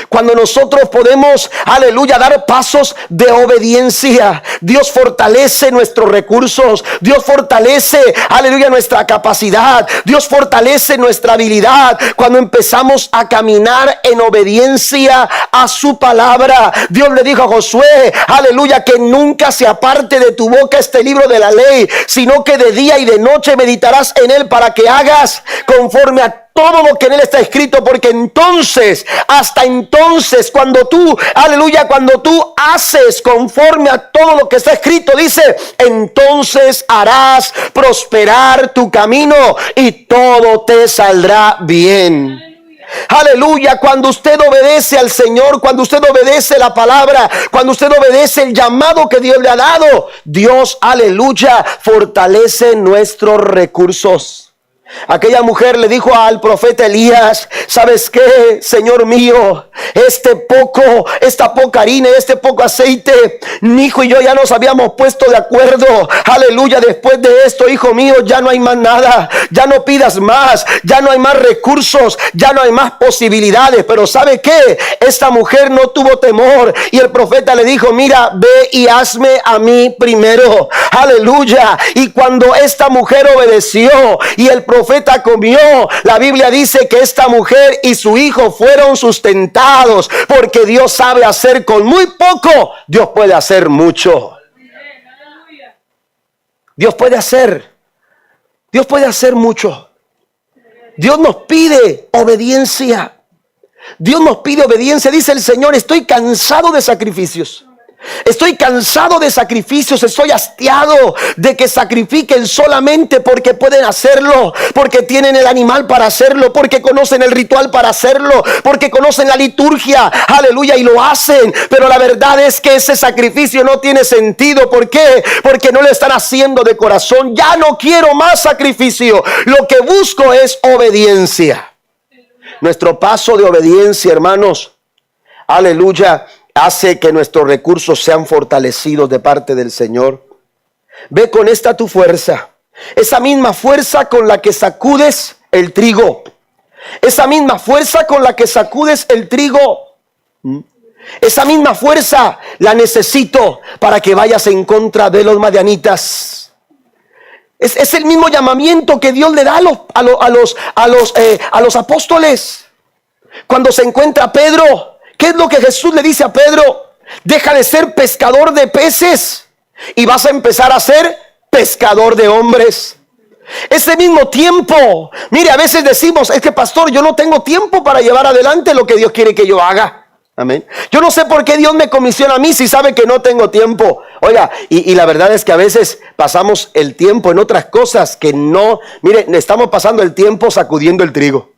Cuando nosotros podemos, aleluya, dar pasos de obediencia, Dios fortalece nuestros recursos, Dios fortalece, aleluya, nuestra capacidad, Dios fortalece nuestra habilidad. Cuando empezamos a caminar en obediencia a su palabra, Dios le dijo a Josué, aleluya, que nunca se aparte de tu boca este libro de la ley, sino que de día y de noche meditarás en él para que hagas conforme a todo lo que en él está escrito, porque entonces, hasta entonces, cuando tú, aleluya, cuando tú haces conforme a todo lo que está escrito, dice, entonces harás prosperar tu camino y todo te saldrá bien. Aleluya, cuando usted obedece al Señor, cuando usted obedece la palabra, cuando usted obedece el llamado que Dios le ha dado, Dios, aleluya, fortalece nuestros recursos. Aquella mujer le dijo al profeta Elías, ¿sabes qué, Señor mío? Esta poca harina, este poco aceite, mi hijo y yo ya nos habíamos puesto de acuerdo. Aleluya, después de esto, hijo mío, ya no hay más nada. Ya no pidas más, ya no hay más recursos, ya no hay más posibilidades. Pero ¿sabe qué? Esta mujer no tuvo temor y el profeta le dijo, mira, ve y hazme a mí primero. Aleluya. Y cuando esta mujer obedeció y el profeta comió, la Biblia dice que esta mujer y su hijo fueron sustentados, porque Dios sabe hacer con muy poco, Dios puede hacer mucho. Dios puede hacer mucho. Dios nos pide obediencia. Dios nos pide obediencia. Dice el Señor, estoy cansado de sacrificios. Estoy cansado de sacrificios, estoy hastiado de que sacrifiquen solamente porque pueden hacerlo, porque tienen el animal para hacerlo, porque conocen el ritual para hacerlo, porque conocen la liturgia, aleluya, y lo hacen. Pero la verdad es que ese sacrificio no tiene sentido. ¿Por qué? Porque no lo están haciendo de corazón. Ya no quiero más sacrificio, lo que busco es obediencia. Nuestro paso de obediencia, hermanos, aleluya, hace que nuestros recursos sean fortalecidos de parte del Señor. Ve con esta tu fuerza, esa misma fuerza con la que sacudes el trigo, esa misma fuerza con la que sacudes el trigo, esa misma fuerza la necesito para que vayas en contra de los madianitas. Es el mismo llamamiento que Dios le da a los apóstoles. Cuando se encuentra Pedro, ¿qué es lo que Jesús le dice a Pedro? Deja de ser pescador de peces y vas a empezar a ser pescador de hombres. Ese mismo tiempo, mire, a veces decimos, es que pastor, yo no tengo tiempo para llevar adelante lo que Dios quiere que yo haga. Amén. Yo no sé por qué Dios me comisiona a mí si sabe que no tengo tiempo. Oiga, y la verdad es que a veces pasamos el tiempo en otras cosas que no. Mire, estamos pasando el tiempo sacudiendo el trigo.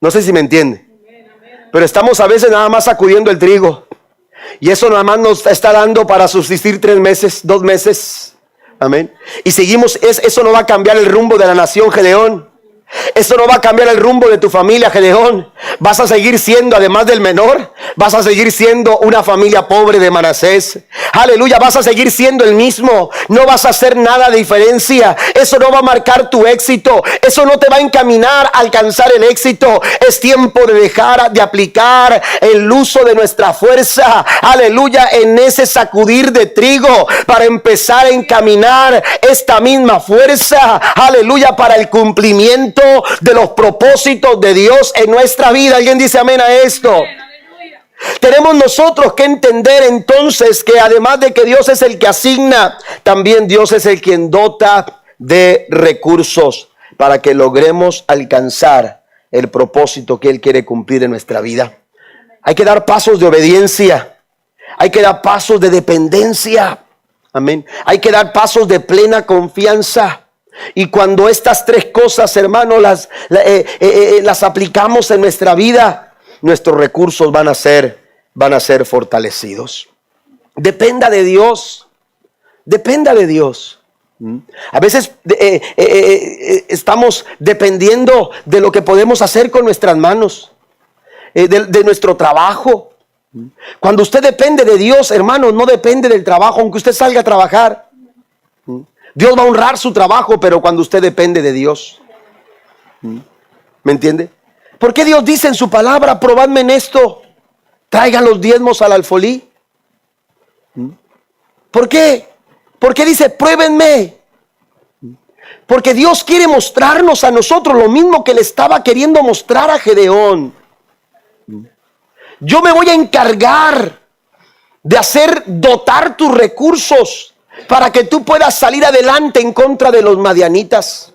No sé si me entiende. Pero estamos a veces nada más sacudiendo el trigo. Y eso nada más nos está dando para subsistir 3 meses, 2 meses. Amén. Y seguimos, eso no va a cambiar el rumbo de la nación, Gedeón. Eso no va a cambiar el rumbo de tu familia, Gedeón. Vas a seguir siendo, además del menor, vas a seguir siendo una familia pobre de Manasés. Aleluya, vas a seguir siendo el mismo. No vas a hacer nada de diferencia. Eso no va a marcar tu éxito. Eso no te va a encaminar a alcanzar el éxito. Es tiempo de dejar de aplicar el uso de nuestra fuerza. Aleluya, en ese sacudir de trigo para empezar a encaminar esta misma fuerza. Aleluya, para el cumplimiento de los propósitos de Dios en nuestra vida. ¿Alguien dice amén a esto? Tenemos nosotros que entender entonces que además de que Dios es el que asigna, también Dios es el quien dota de recursos para que logremos alcanzar el propósito que Él quiere cumplir en nuestra vida. Hay que dar pasos de obediencia, hay que dar pasos de dependencia, amén. Hay que dar pasos de plena confianza. Y cuando estas 3 cosas, hermano, las aplicamos en nuestra vida, nuestros recursos van a ser fortalecidos. Dependa de Dios. Dependa de Dios. A veces estamos dependiendo de lo que podemos hacer con nuestras manos, de nuestro trabajo. Cuando usted depende de Dios, hermano, no depende del trabajo, aunque usted salga a trabajar. Dios va a honrar su trabajo, pero cuando usted depende de Dios. ¿Me entiende? ¿Por qué Dios dice en su palabra, probadme en esto, traigan los diezmos al alfolí? ¿Por qué? ¿Por qué dice, pruébenme? Porque Dios quiere mostrarnos a nosotros lo mismo que le estaba queriendo mostrar a Gedeón. Yo me voy a encargar de hacer dotar tus recursos para que tú puedas salir adelante en contra de los madianitas.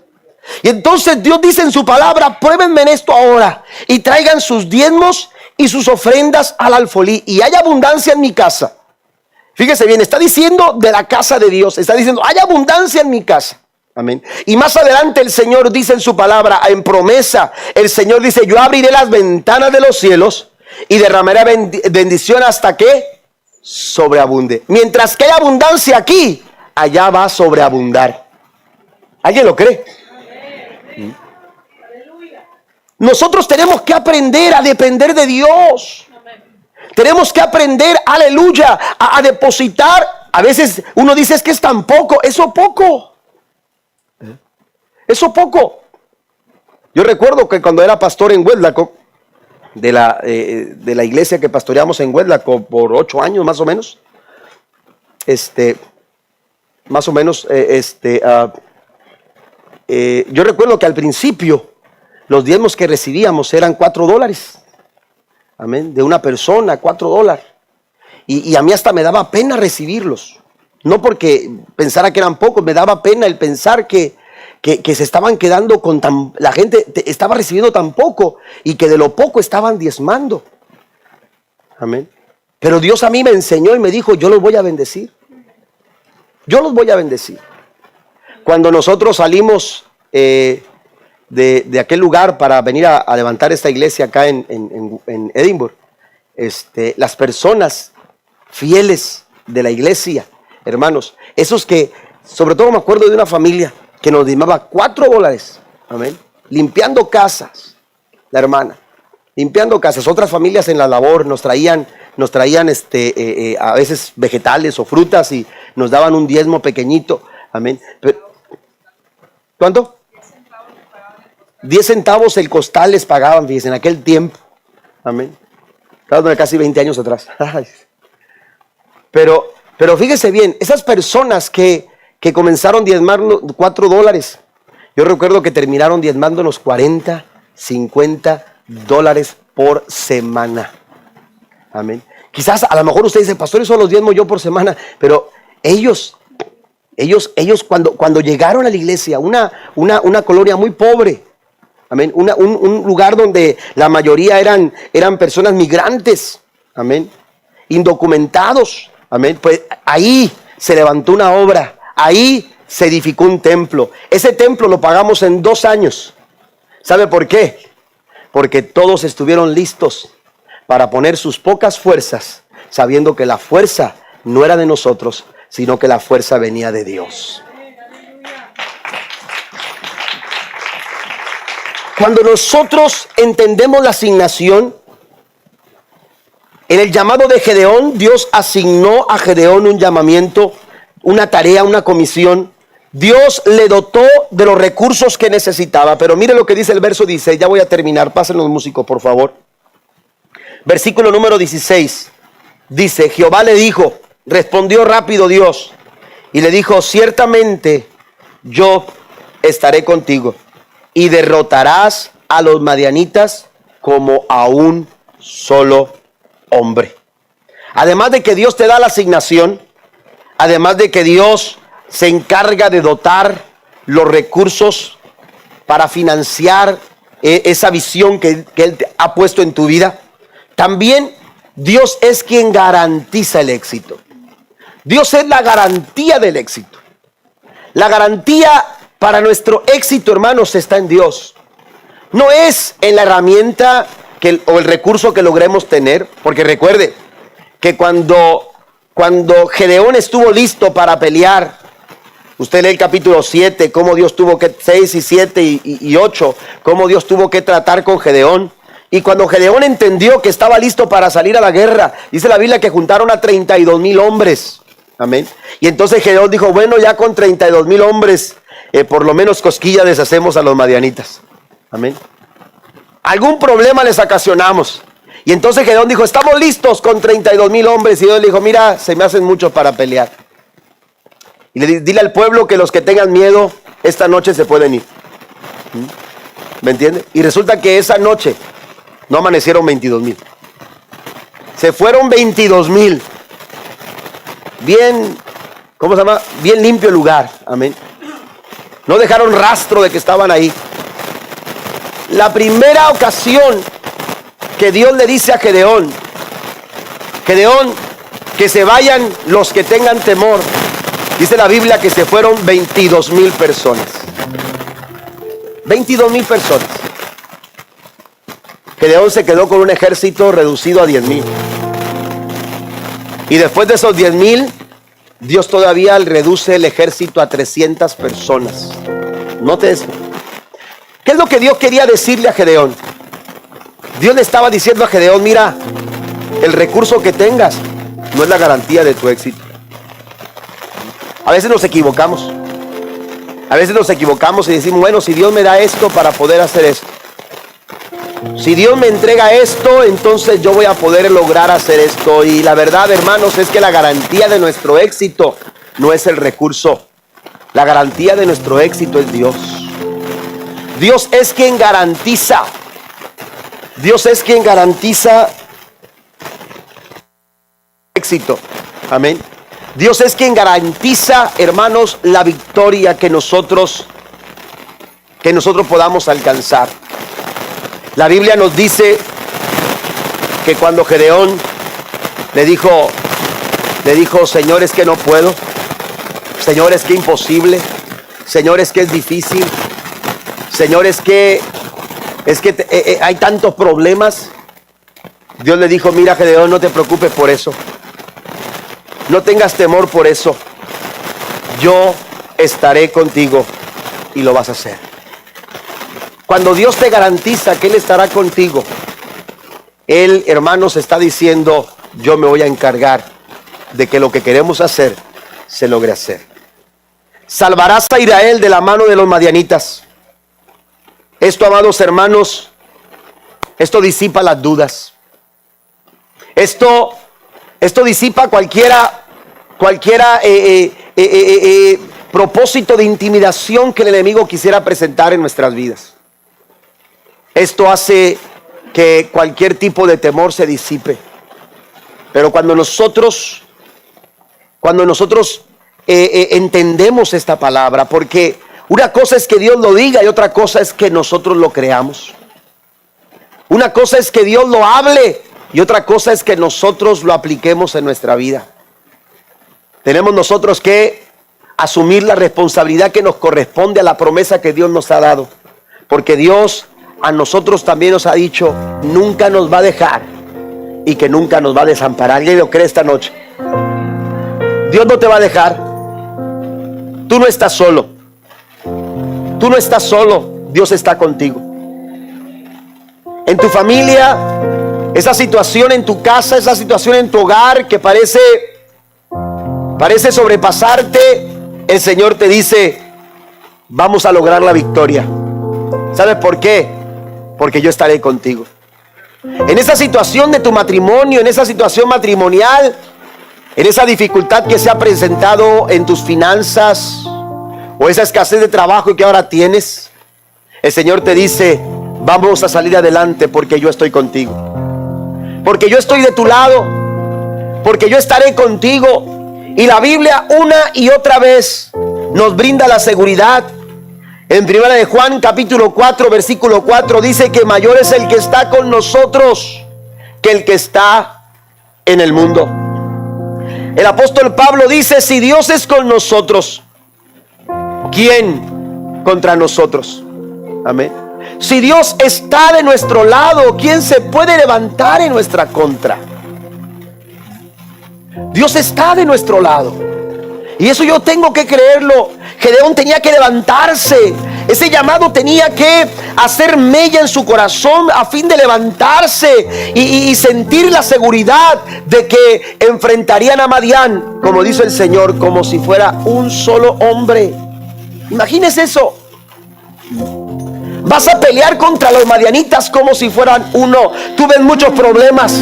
Y entonces Dios dice en su palabra, pruébenme en esto ahora y traigan sus diezmos y sus ofrendas al alfolí y hay abundancia en mi casa. Fíjese bien, está diciendo de la casa de Dios, está diciendo, hay abundancia en mi casa. Amén. Y más adelante el Señor dice en su palabra, en promesa, el Señor dice, yo abriré las ventanas de los cielos y derramaré bendición hasta que sobreabunde. Mientras que hay abundancia aquí, allá va a sobreabundar. ¿Alguien lo cree? ¿Mm? Nosotros tenemos que aprender a depender de Dios. Tenemos que aprender, aleluya, a depositar. A veces uno dice, es que es tan poco. Eso poco. Eso poco. Yo recuerdo que cuando era pastor en Huedlaco, de la iglesia que pastoreamos en Huedlaco por 8 años más o menos, yo recuerdo que al principio los diezmos que recibíamos eran $4. Amén, de una persona, $4. Y a mí hasta me daba pena recibirlos. No porque pensara que eran pocos, me daba pena el pensar que se estaban quedando con la gente estaba recibiendo tan poco y que de lo poco estaban diezmando. Amén. Pero Dios a mí me enseñó y me dijo, yo los voy a bendecir. Yo los voy a bendecir. Cuando nosotros salimos de aquel lugar para venir a levantar esta iglesia acá en Edimburgo, las personas fieles de la iglesia, hermanos, esos que, sobre todo me acuerdo de una familia que nos dimaba $4, amén, limpiando casas, la hermana, limpiando casas. Otras familias en la labor nos traían a veces vegetales o frutas y nos daban un diezmo pequeñito, amén. Pero, ¿cuánto? 10 centavos el costal les pagaban, fíjense, en aquel tiempo, amén. Casi 20 años atrás. Pero fíjese bien, esas personas que comenzaron diezmando $4, yo recuerdo que terminaron diezmando los $40, $50 por semana. Amén. Quizás a lo mejor usted dice, pastor, eso los diezmo yo por semana, pero ellos cuando llegaron a la iglesia, una colonia muy pobre, amén, un lugar donde la mayoría eran personas migrantes, amén, indocumentados, amén, pues ahí se levantó una obra. Ahí se edificó un templo. Ese templo lo pagamos en 2 años. ¿Sabe por qué? Porque todos estuvieron listos para poner sus pocas fuerzas, sabiendo que la fuerza no era de nosotros, sino que la fuerza venía de Dios. Cuando nosotros entendemos la asignación, en el llamado de Gedeón, Dios asignó a Gedeón un llamamiento, una tarea, una comisión. Dios le dotó de los recursos que necesitaba. Pero mire lo que dice el verso 16. Ya voy a terminar. Pasen los músicos, por favor. Versículo número 16. Dice, Jehová le dijo, respondió rápido Dios, y le dijo, ciertamente yo estaré contigo, y derrotarás a los madianitas como a un solo hombre. Además de que Dios te da la asignación, además de que Dios se encarga de dotar los recursos para financiar esa visión que Él ha puesto en tu vida, también Dios es quien garantiza el éxito. Dios es la garantía del éxito. La garantía para nuestro éxito, hermanos, está en Dios. No es en la herramienta o el recurso que logremos tener, porque recuerde que cuando Gedeón estuvo listo para pelear, usted lee el capítulo 7, cómo Dios tuvo que, 6 y 7 y 8, cómo Dios tuvo que tratar con Gedeón. Y cuando Gedeón entendió que estaba listo para salir a la guerra, dice la Biblia que juntaron a 32,000 hombres. Amén. Y entonces Gedeón dijo, bueno, ya con 32,000 hombres, por lo menos cosquillas deshacemos a los madianitas. Amén. Algún problema les ocasionamos. Y entonces Gedeón dijo, estamos listos con 32,000 hombres. Y Dios le dijo, mira, se me hacen muchos para pelear. Y dile al pueblo que los que tengan miedo, esta noche se pueden ir. ¿Me entiende? Y resulta que esa noche no amanecieron 22,000. Se fueron 22,000. Bien, ¿cómo se llama? Bien limpio el lugar. Amén. No dejaron rastro de que estaban ahí. La primera ocasión que Dios le dice a Gedeón, Gedeón, que se vayan los que tengan temor. Dice la Biblia que se fueron 22,000 personas. 22,000 personas. Gedeón se quedó con un ejército reducido a 10,000. Y después de esos 10,000, Dios todavía reduce el ejército a 300 personas. Note eso. ¿Qué es lo que Dios quería decirle a Gedeón? Dios le estaba diciendo a Gedeón, mira, el recurso que tengas no es la garantía de tu éxito. A veces nos equivocamos. A veces nos equivocamos y decimos, bueno, si Dios me da esto para poder hacer esto. Si Dios me entrega esto, entonces yo voy a poder lograr hacer esto. Y la verdad, hermanos, es que la garantía de nuestro éxito no es el recurso. La garantía de nuestro éxito es Dios. Dios es quien garantiza. Dios es quien garantiza éxito. Amén. Dios es quien garantiza, hermanos, la victoria que nosotros podamos alcanzar. La Biblia nos dice que cuando Gedeón le dijo, Señor, es que no puedo. Señor, es que imposible. Señor, es que es difícil. Señor, es que hay tantos problemas. Dios le dijo, mira, Gedeón, no te preocupes por eso. No tengas temor por eso. Yo estaré contigo y lo vas a hacer. Cuando Dios te garantiza que Él estará contigo, Él, hermanos, está diciendo, yo me voy a encargar de que lo que queremos hacer se logre hacer. Salvarás a Israel de la mano de los madianitas. Esto, amados hermanos, esto disipa las dudas. Esto disipa cualquiera propósito de intimidación que el enemigo quisiera presentar en nuestras vidas. Esto hace que cualquier tipo de temor se disipe. Pero cuando nosotros entendemos esta palabra, porque una cosa es que Dios lo diga y otra cosa es que nosotros lo creamos. Una cosa es que Dios lo hable y otra cosa es que nosotros lo apliquemos en nuestra vida. Tenemos nosotros que asumir la responsabilidad que nos corresponde a la promesa que Dios nos ha dado. Porque Dios a nosotros también nos ha dicho, nunca nos va a dejar y que nunca nos va a desamparar. ¿Alguien lo cree esta noche? Dios no te va a dejar. Tú no estás solo. Tú no estás solo. Dios está contigo. En tu familia, esa situación en tu casa, esa situación en tu hogar que parece sobrepasarte, el Señor te dice, vamos a lograr la victoria. ¿Sabes por qué? Porque yo estaré contigo. En esa situación de tu matrimonio, en esa situación matrimonial, en esa dificultad que se ha presentado en tus finanzas, o esa escasez de trabajo que ahora tienes, el Señor te dice, vamos a salir adelante porque yo estoy contigo. Porque yo estoy de tu lado, porque yo estaré contigo. Y la Biblia una y otra vez nos brinda la seguridad. En 1 de Juan capítulo 4 versículo 4 dice que mayor es el que está con nosotros que el que está en el mundo. El apóstol Pablo dice, si Dios es con nosotros, ¿quién contra nosotros? Amén. Si Dios está de nuestro lado, ¿quién se puede levantar en nuestra contra? Dios está de nuestro lado. Y eso yo tengo que creerlo. Gedeón tenía que levantarse. Ese llamado tenía que hacer mella en su corazón a fin de levantarse y sentir la seguridad de que enfrentarían a Madián, como dice el Señor, como si fuera un solo hombre. Imagínese eso. Vas a pelear contra los madianitas como si fueran uno. Tú ves muchos problemas,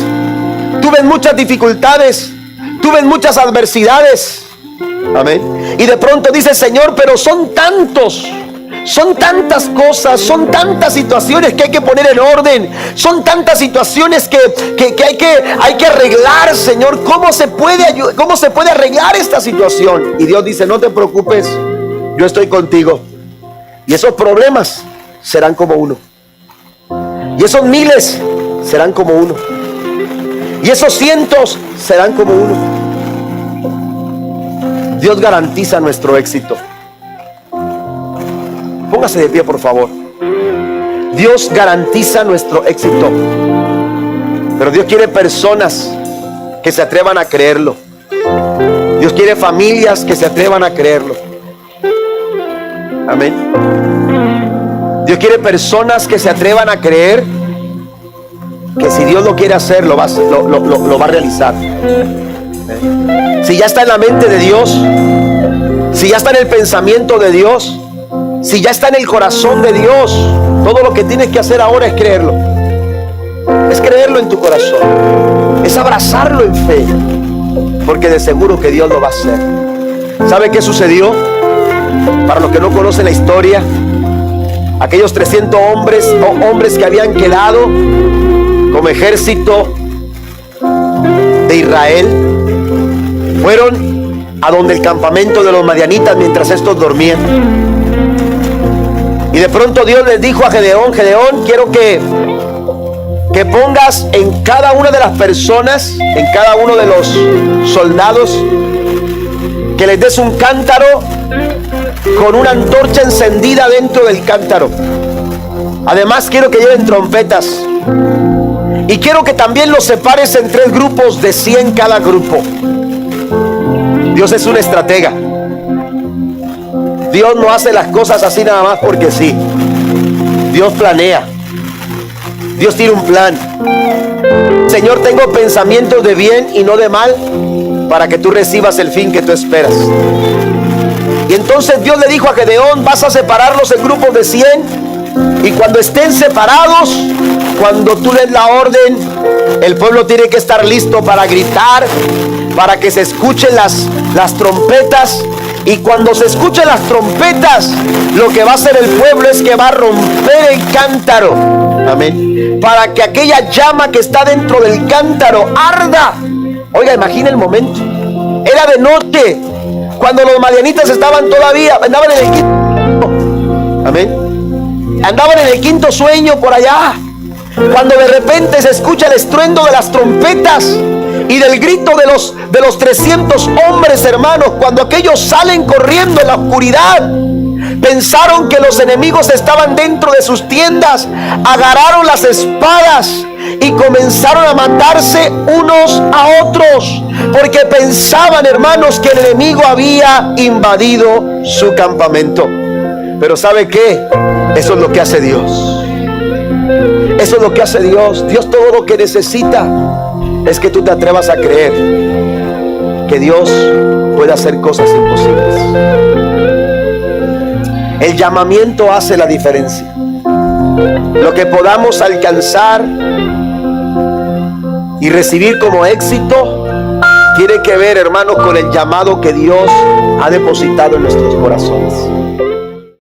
tú ves muchas dificultades, tú ves muchas adversidades. Amén. Y de pronto dices: Señor, pero son tantos, son tantas cosas, son tantas situaciones que hay que poner en orden, son tantas situaciones que hay que arreglar, Señor. ¿Cómo se puede arreglar esta situación? Y Dios dice: no te preocupes, yo estoy contigo. Y esos problemas serán como uno, y esos miles serán como uno, y esos cientos serán como uno. Dios garantiza nuestro éxito. Póngase de pie, por favor. Dios garantiza nuestro éxito, pero Dios quiere personas que se atrevan a creerlo. Dios quiere familias que se atrevan a creerlo. Amén. Dios quiere personas que se atrevan a creer que si Dios lo quiere hacer, lo va a realizar. Si ya está en la mente de Dios, si ya está en el pensamiento de Dios, si ya está en el corazón de Dios, todo lo que tienes que hacer ahora es creerlo. Es creerlo en tu corazón, es abrazarlo en fe, porque de seguro que Dios lo va a hacer. ¿Sabe qué sucedió? Para los que no conocen la historia, aquellos 300 hombres que habían quedado como ejército de Israel fueron a donde el campamento de los madianitas mientras estos dormían. Y de pronto Dios les dijo a Gedeón: Gedeón, quiero que pongas en cada una de las personas, en cada uno de los soldados, que les des un cántaro con una antorcha encendida dentro del cántaro. Además quiero que lleven trompetas, y quiero que también los separes en 3 grupos de 100 cada grupo. Dios es un estratega. Dios no hace las cosas así nada más porque sí. Dios planea. Dios tiene un plan. Señor, tengo pensamientos de bien y no de mal, para que tú recibas el fin que tú esperas. Y entonces Dios le dijo a Gedeón: vas a separarlos en grupos de 100, y cuando estén separados, cuando tú des la orden, el pueblo tiene que estar listo para gritar, para que se escuchen las trompetas. Y cuando se escuchen las trompetas, lo que va a hacer el pueblo es que va a romper el cántaro. Amén. Para que aquella llama que está dentro del cántaro arda. Oiga, imagina el momento. Era de noche, cuando los madianitas andaban en el quinto. Amén. Andaban en el quinto sueño por allá, cuando de repente se escucha el estruendo de las trompetas y del grito de los 300 hombres, hermanos. Cuando aquellos salen corriendo en la oscuridad, pensaron que los enemigos estaban dentro de sus tiendas, agarraron las espadas y comenzaron a matarse unos a otros, porque pensaban, hermanos, que el enemigo había invadido su campamento. Pero ¿sabe qué? Eso es lo que hace Dios. Eso es lo que hace Dios. Dios todo lo que necesita es que tú te atrevas a creer que Dios puede hacer cosas imposibles. El llamamiento hace la diferencia. Lo que podamos alcanzar y recibir como éxito tiene que ver, hermanos, con el llamado que Dios ha depositado en nuestros corazones.